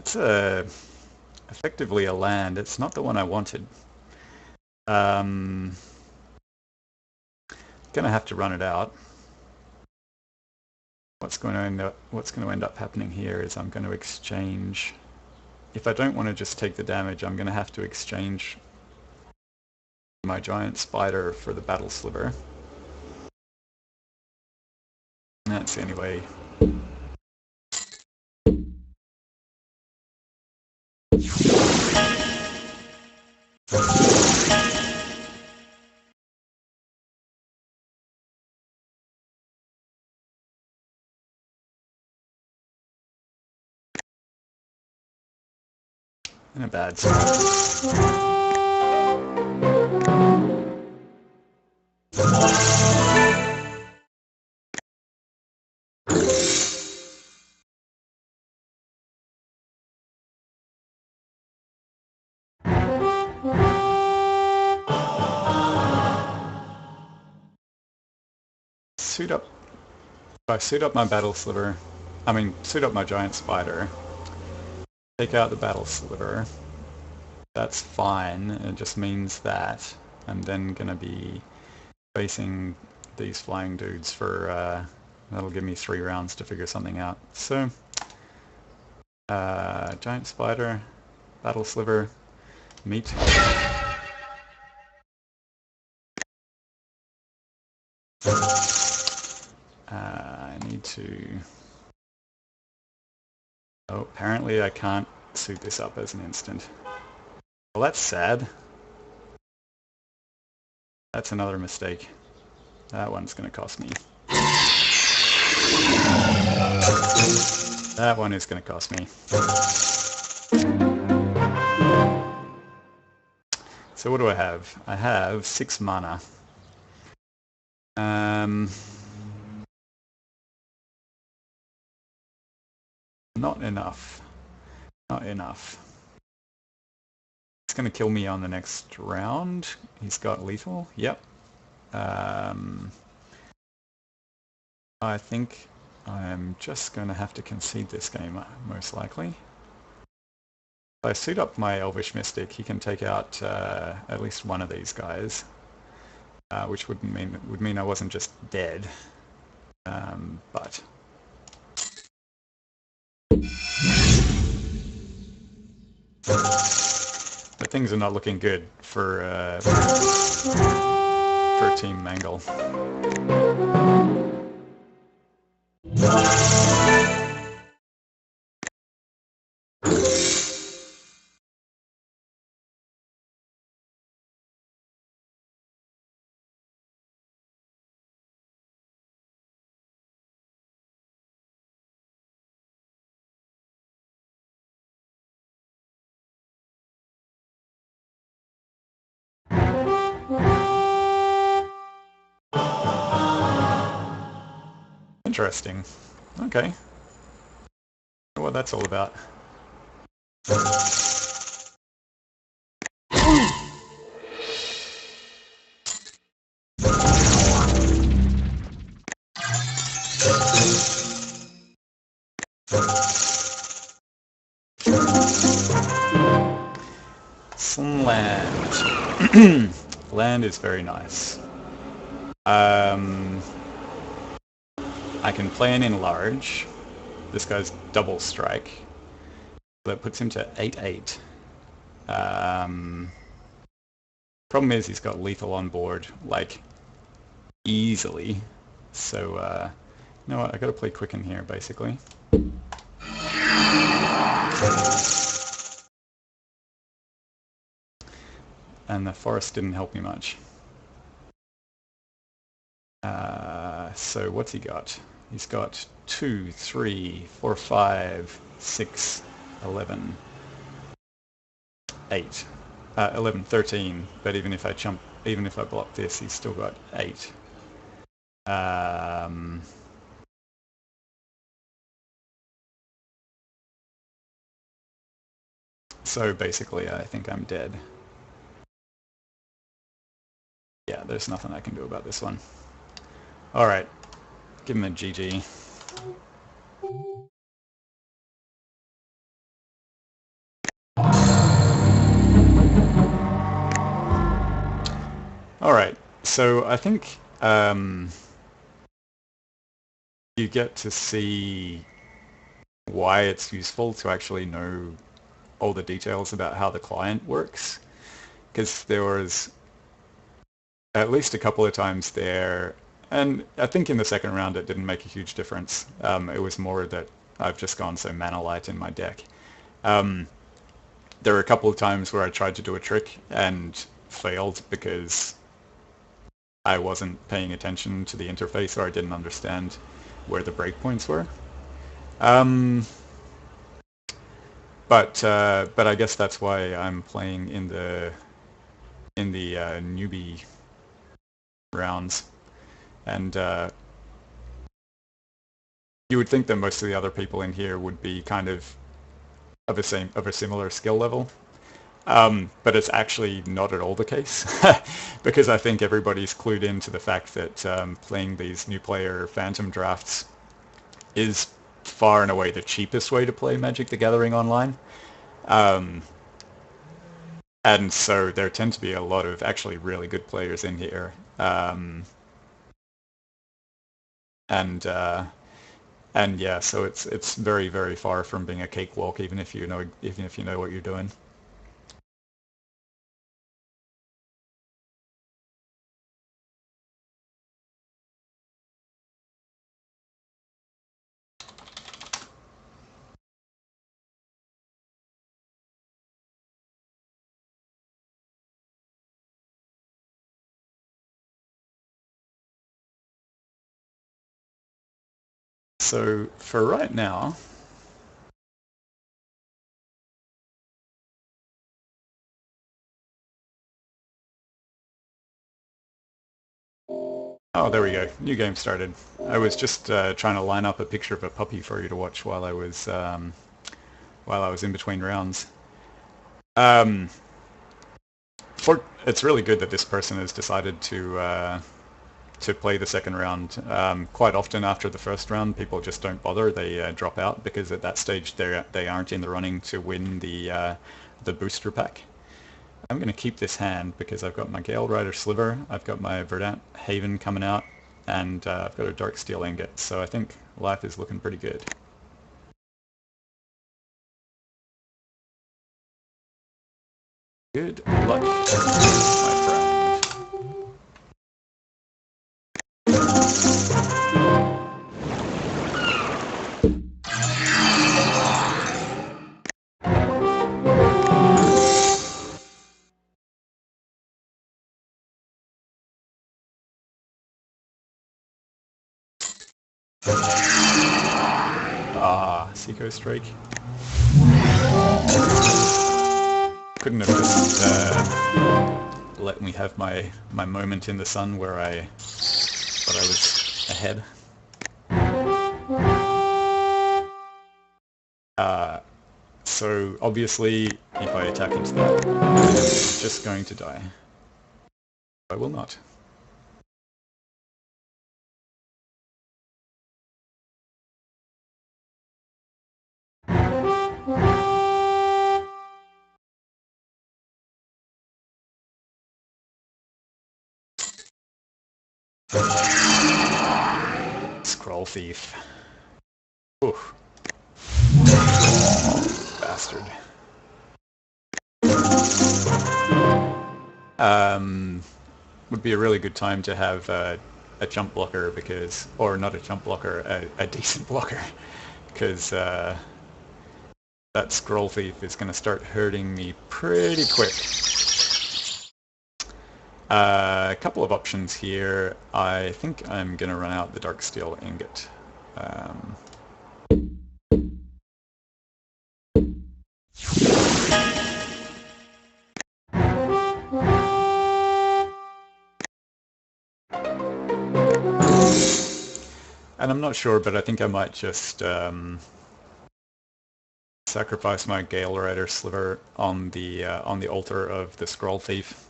That's effectively a land. It's not the one I wanted. Gonna have to run it out. What's going to end up happening here is I'm going to exchange. If I don't want to just take the damage, I'm going to have to exchange my giant spider for the battle sliver. And that's the only way. In a bad spot. Suit up. If I suit up my battle sliver, suit up my giant spider, take out the battle sliver, that's fine. It just means that I'm then going to be facing these flying dudes for, that'll give me 3 rounds to figure something out. So, giant spider, battle sliver, meat. I need to... Oh, apparently I can't suit this up as an instant. Well, that's sad. That's another mistake. That one's going to cost me. That one is going to cost me. So what do I have? I have 6 mana. Not enough. Not enough. It's going to kill me on the next round. He's got lethal. Yep. I think I'm just going to have to concede this game, most likely. If I suit up my Elvish Mystic, he can take out at least one of these guys, which would mean I wasn't just dead. But things are not looking good for Team Mangle. Interesting. Okay. What that's all about. Some land. Land is very nice. I can play an enlarge. This guy's double strike. That puts him to 8/8. Problem is he's got lethal on board, like, easily. So, you know what, I gotta play Quicken here, basically. And the forest didn't help me much. So what's he got? He's got 2, 3, 4, 5, 6, 11, 8, 11, 13. But even if I block this, he's still got 8. So basically, I think I'm dead. Yeah, there's nothing I can do about this one. Alright, give him a GG. Alright, so I think you get to see why it's useful to actually know all the details about how the client works. Because there was at least a couple of times there, and I think in the second round it didn't make a huge difference. It was more that I've just gone so mana light in my deck. Um, there were a couple of times where I tried to do a trick and failed because I wasn't paying attention to the interface or I didn't understand where the breakpoints were. But I guess that's why I'm playing in the newbie rounds, and you would think that most of the other people in here would be kind of a similar skill level. But it's actually not at all the case because I think everybody's clued into the fact that playing these new player Phantom drafts is far and away the cheapest way to play Magic the Gathering online. And so there tend to be a lot of actually really good players in here. And yeah, so it's very, very far from being a cakewalk, even if you know what you're doing. So for right now, oh, there we go. New game started. I was just trying to line up a picture of a puppy for you to watch while I was in between rounds. Um, it's really good that this person has decided to play the second round. Quite often after the first round, people just don't bother. They drop out because at that stage they aren't in the running to win the booster pack. I'm going to keep this hand because I've got my Gale Rider Sliver, I've got my Verdant Haven coming out, and I've got a Dark Steel Ingot, so I think life is looking pretty good. Good luck, my friend. Ah, Seco Strike. Couldn't have just let me have my moment in the sun where I thought I was ahead. So obviously, if I attack into that, I'm just going to die. I will not. Scroll Thief. Oof. Bastard. Would be a really good time to have a jump blocker because, or not a jump blocker, a decent blocker, because that Scroll Thief is going to start hurting me pretty quick. A couple of options here. I think I'm going to run out the Dark Steel Ingot. And I'm not sure, but I think I might just sacrifice my Gale Rider Sliver on the altar of the Scroll Thief.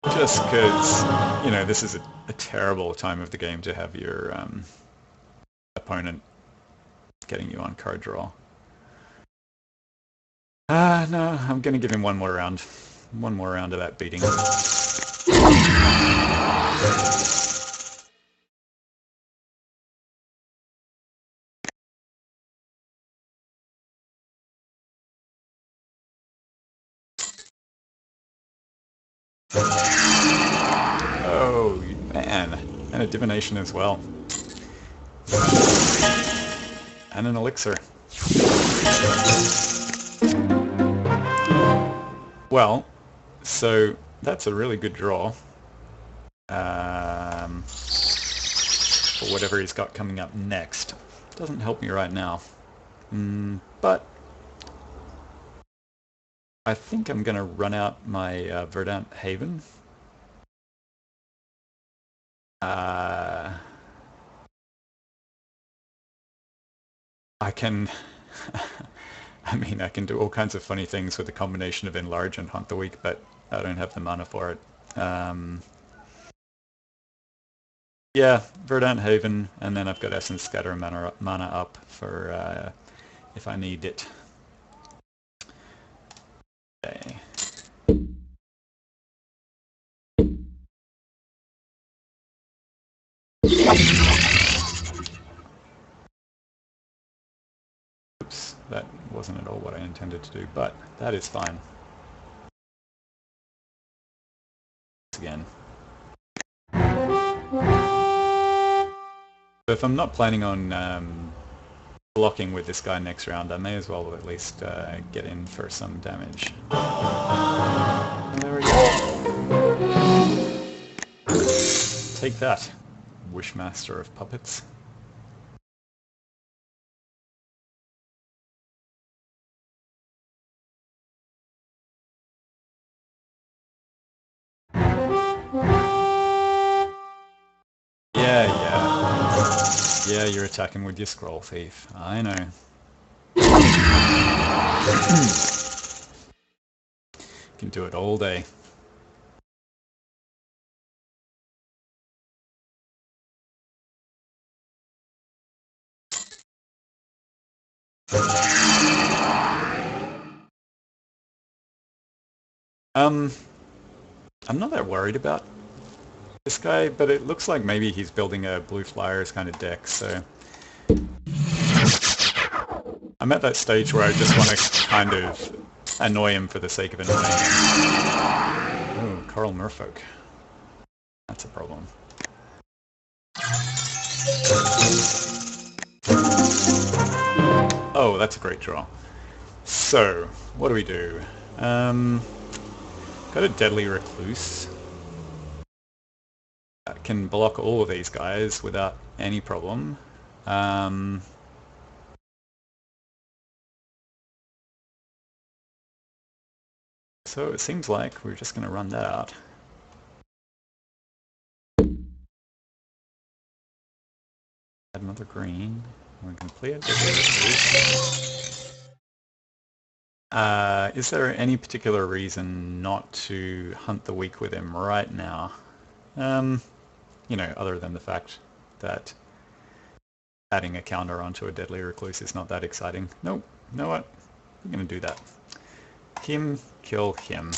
Just because, you know, this is a terrible time of the game to have your opponent getting you on card draw. No, I'm gonna give him one more round. One more round of that beating. Oh, man. And a divination as well. And an elixir. Well, so that's a really good draw. For whatever he's got coming up next. Doesn't help me right now. But I think I'm going to run out my Verdant Haven. I can... I mean, I can do all kinds of funny things with the combination of Enlarge and Hunt the Weak, but I don't have the mana for it. Yeah, Verdant Haven, and then I've got Essence Scatter mana up for if I need it. Okay. Oops, that wasn't at all what I intended to do, but that is fine. Again. So if I'm not planning on blocking with this guy next round, I may as well at least get in for some damage. There we go. Take that, Wishmaster of Puppets. Yeah, you're attacking with your Scroll Thief. I know. Can do it all day. I'm not that worried about this guy, but it looks like maybe he's building a Blue Flyers kind of deck, so... I'm at that stage where I just want to kind of annoy him for the sake of annoying him. Oh, Carl Merfolk. That's a problem. Oh, that's a great draw. So, what do we do? Got a Deadly Recluse. That can block all of these guys without any problem. So it seems like we're just going to run that out. Add another green. We can play it. Is there any particular reason not to Hunt the Weak with him right now? You know, other than the fact that adding a counter onto a Deadly Recluse is not that exciting. Nope. You know what? We're going to do that. Him, kill him.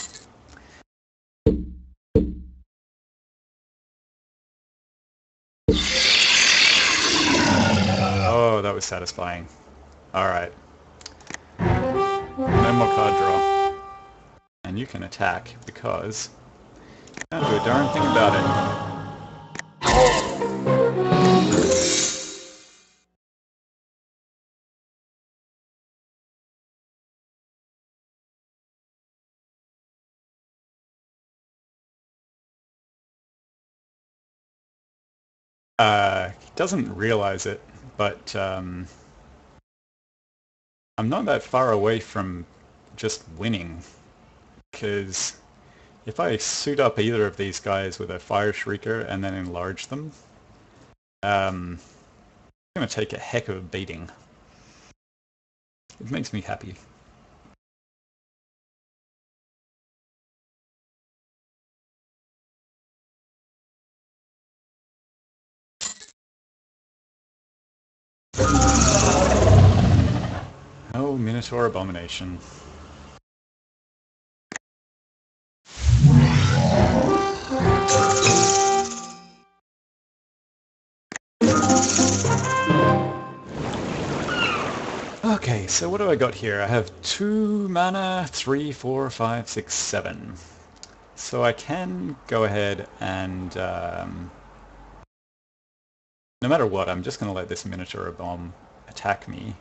Oh, that was satisfying. Alright. No more card draw. And you can attack, because you can't do a darn thing about it. He doesn't realize it, but I'm not that far away from just winning, because if I suit up either of these guys with a Fire Shrieker and then enlarge them, it's going to take a heck of a beating. It makes me happy. Oh, Minotaur Abomination. Okay, so what do I got here? I have 2 mana, 3, 4, 5, 6, 7. So I can go ahead and, no matter what, I'm just going to let this Minotaur bomb attack me.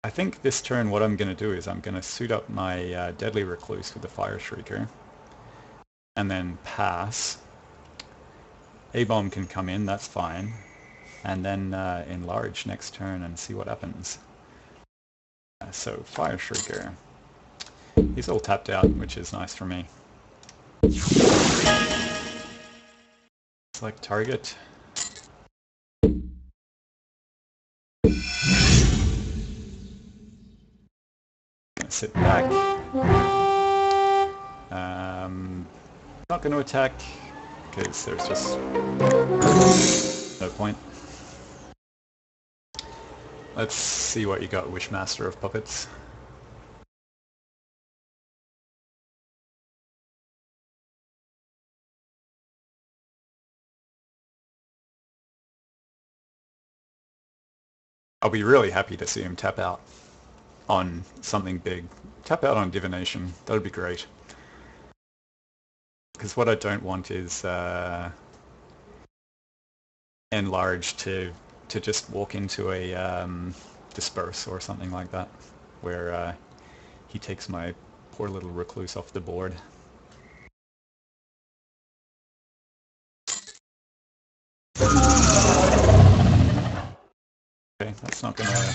I think this turn what I'm going to do is I'm going to suit up my Deadly Recluse with the Fire Shrieker, and then pass. A-bomb can come in, that's fine, and then enlarge next turn and see what happens. So Fire Shrieker. He's all tapped out, which is nice for me. Select target. Sit back. Not going to attack because there's just no point. Let's see what you got, Wishmaster of Puppets. I'll be really happy to see him tap out on something big. Tap out on Divination. That would be great. Because what I don't want is enlarge to just walk into a disperse or something like that, where he takes my poor little recluse off the board. Okay, that's not gonna do it.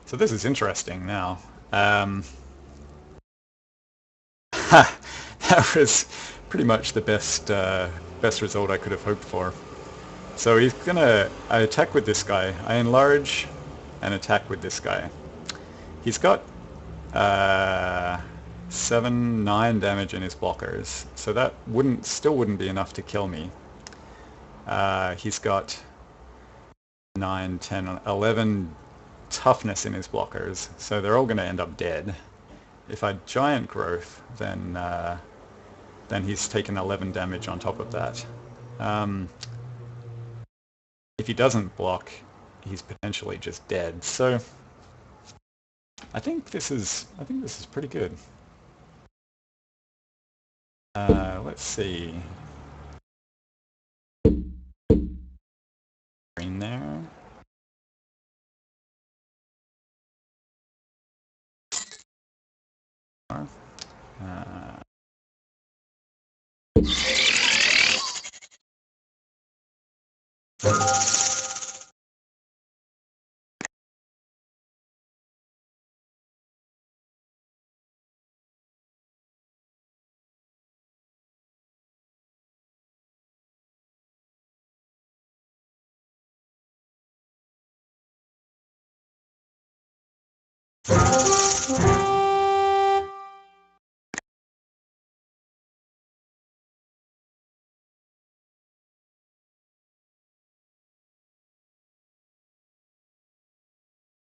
So this is interesting now. That was pretty much the best result I could have hoped for. So he's gonna I attack with this guy. I enlarge and attack with this guy. He's got 7, 9 damage in his blockers, so that still wouldn't be enough to kill me. He's got 9, 10, 11 toughness in his blockers, so they're all going to end up dead. If I Giant Growth, then he's taken 11 damage on top of that. If he doesn't block, he's potentially just dead. So I think this is pretty good. Let's see. Green there.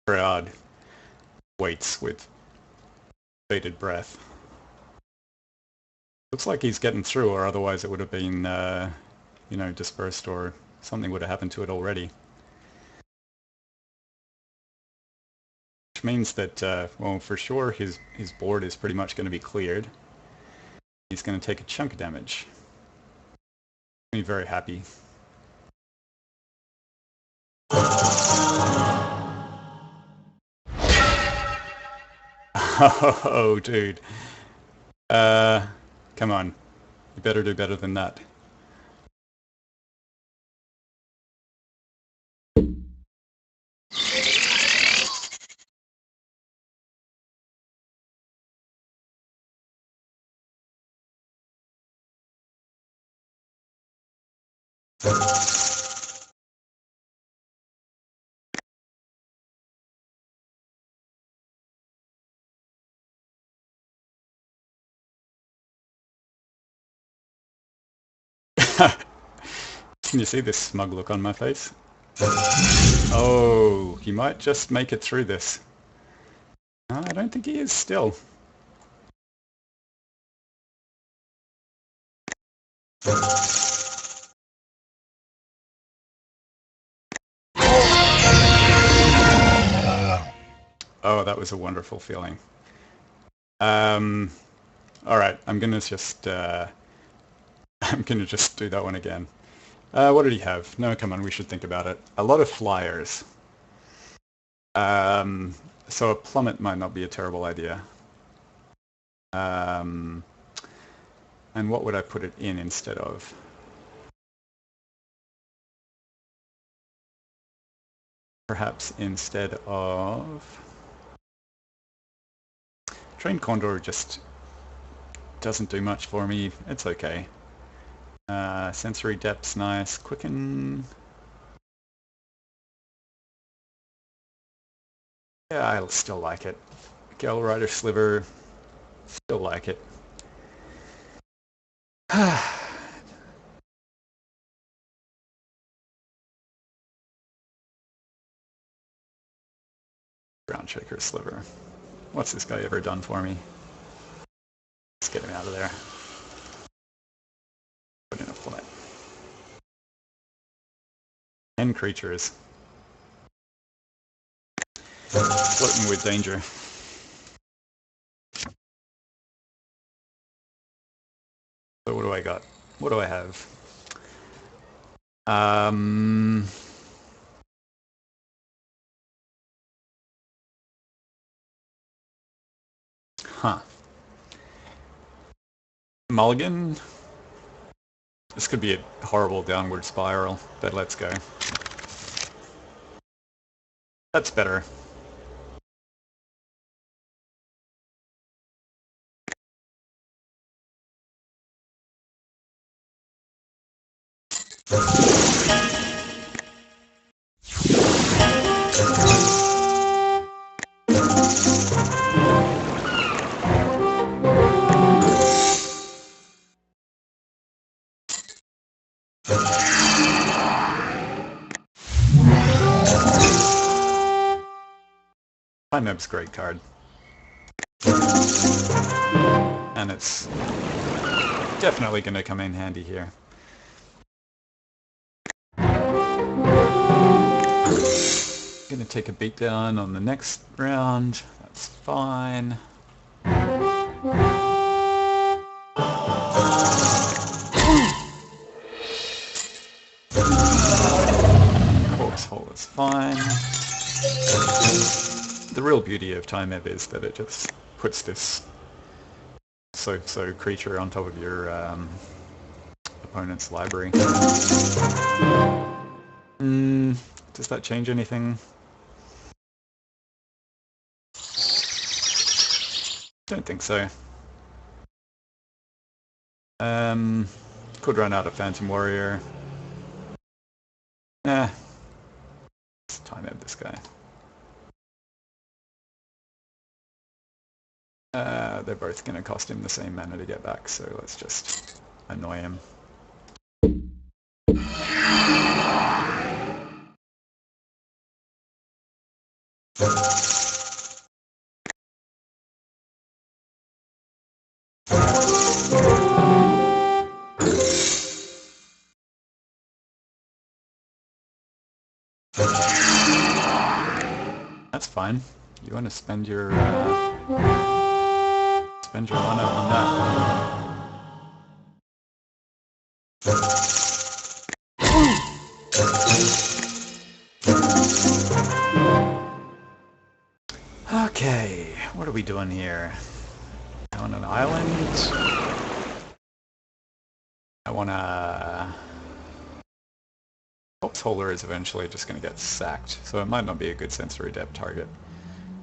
Crowd waits with bated breath. Looks like he's getting through, or otherwise it would have been, dispersed, or something would have happened to it already. Which means that, well, for sure his board is pretty much going to be cleared. He's going to take a chunk of damage. I'm very happy. Oh, dude. Come on. You better do better than that. Can you see this smug look on my face? Oh, he might just make it through this. No, I don't think he is still. Oh, that was a wonderful feeling. All right, I'm gonna just I'm gonna just do that one again. What did he have? No, come on, we should think about it. A lot of flyers. Um, so a plummet might not be a terrible idea. And what would I put it in instead of? Perhaps instead of... Trained Condor just doesn't do much for me. It's okay. Sensory Depth's nice. Quicken... Yeah, I still like it. Gale Rider Sliver, still like it. Ground Shaker Sliver. What's this guy ever done for me? Let's get him out of there. Put in a flight. 10 creatures. Floating with danger. So what do I got? What do I have? Huh. Mulligan? This could be a horrible downward spiral, but let's go. That's better. Time-Eb's a great card. And it's definitely going to come in handy here. Going to take a beatdown on the next round. That's fine. Corpse Hole is fine. The real beauty of Time-Eb is that it just puts this so creature on top of your opponent's library. Does that change anything? Don't think so. Could run out of Phantom Warrior. Nah. Let's Time-Eb this guy. They're both going to cost him the same mana to get back, so let's just annoy him. That's fine. You want to spend your mana on that. Okay, what are we doing here? On an island? I wanna... Corpse Holder is eventually just going to get sacked, so it might not be a good sensory depth target.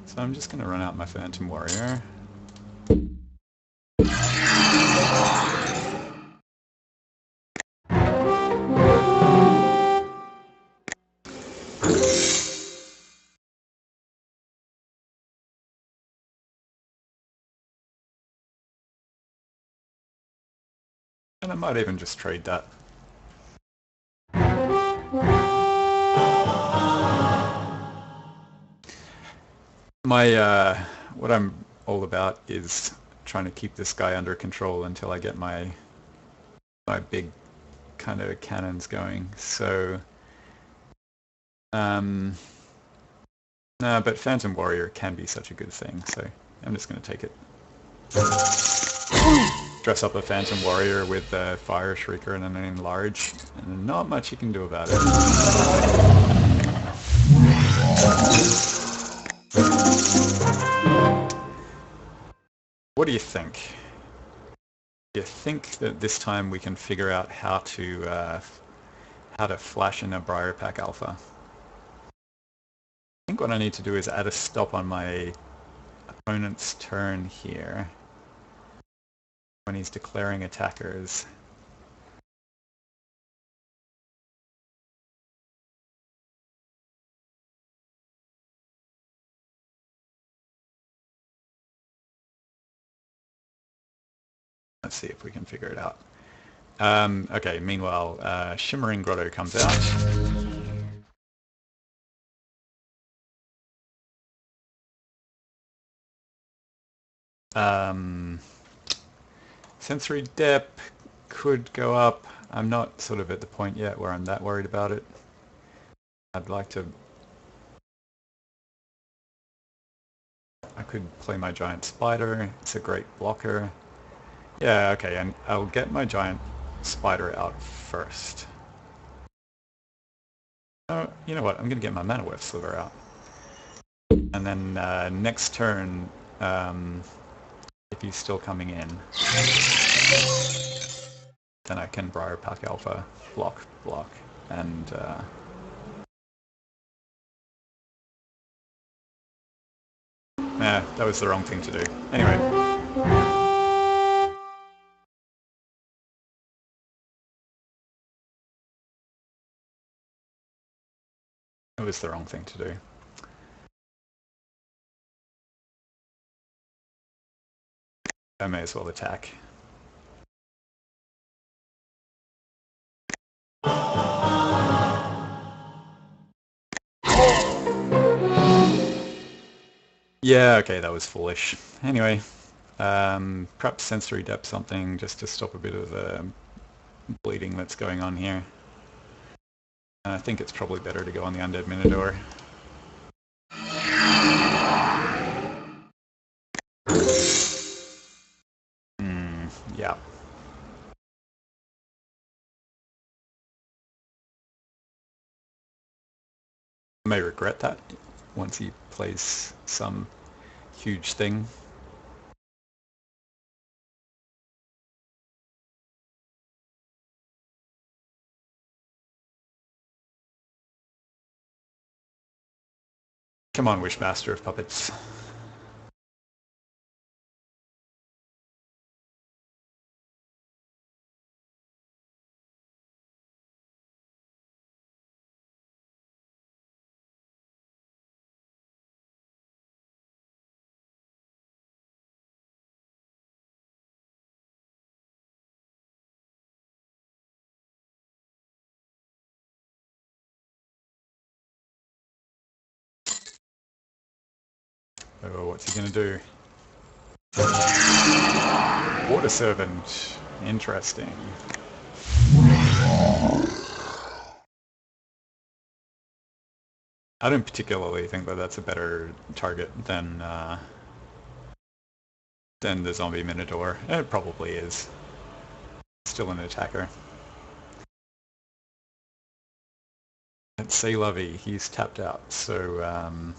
So I'm just going to run out my Phantom Warrior. And I might even just trade that. What I'm all about is trying to keep this guy under control until I get my my big kind of cannons going. So, no, but Phantom Warrior can be such a good thing, so I'm just going to take it. Dress up a Phantom Warrior with a Fire Shrieker and an Enlarge, and not much you can do about it. What do you think? Do you think that this time we can figure out how to flash in a Briar Pack Alpha? I think what I need to do is add a stop on my opponent's turn here when he's declaring attackers. Let's see if we can figure it out. Okay, meanwhile, Shimmering Grotto comes out. Sensory Depth could go up. I'm not sort of at the point yet where I'm that worried about it. I'd like to... I could play my Giant Spider. It's a great blocker. Yeah, okay, and I'll get my Giant Spider out first. Oh, you know what? I'm going to get my Mana Wave Sliver out. And then next turn, if he's still coming in, then I can Briar Pack Alpha, block, and nah, that was the wrong thing to do. Anyway. It was the wrong thing to do. I may as well attack. Yeah, okay, that was foolish. Anyway, perhaps Sensory Depth something just to stop a bit of the bleeding that's going on here. I think it's probably better to go on the Undead Minotaur. Yeah. I may regret that once he plays some huge thing. Come on, Wishmaster of Puppets. Oh, what's he gonna do? Water Servant. Interesting. I don't particularly think that that's a better target than the Zombie Minotaur. It probably is. Still an attacker. Let's say Lovey. He's tapped out, so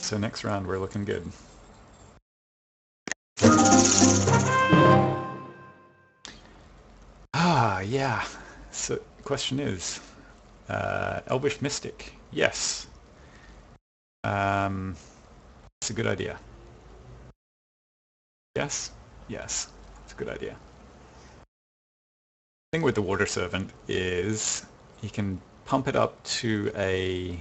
so next round we're looking good. Ah, yeah. So the question is, Elvish Mystic. Yes. It's a good idea. Yes? Yes. It's a good idea. The thing with the Water Servant is he can pump it up to a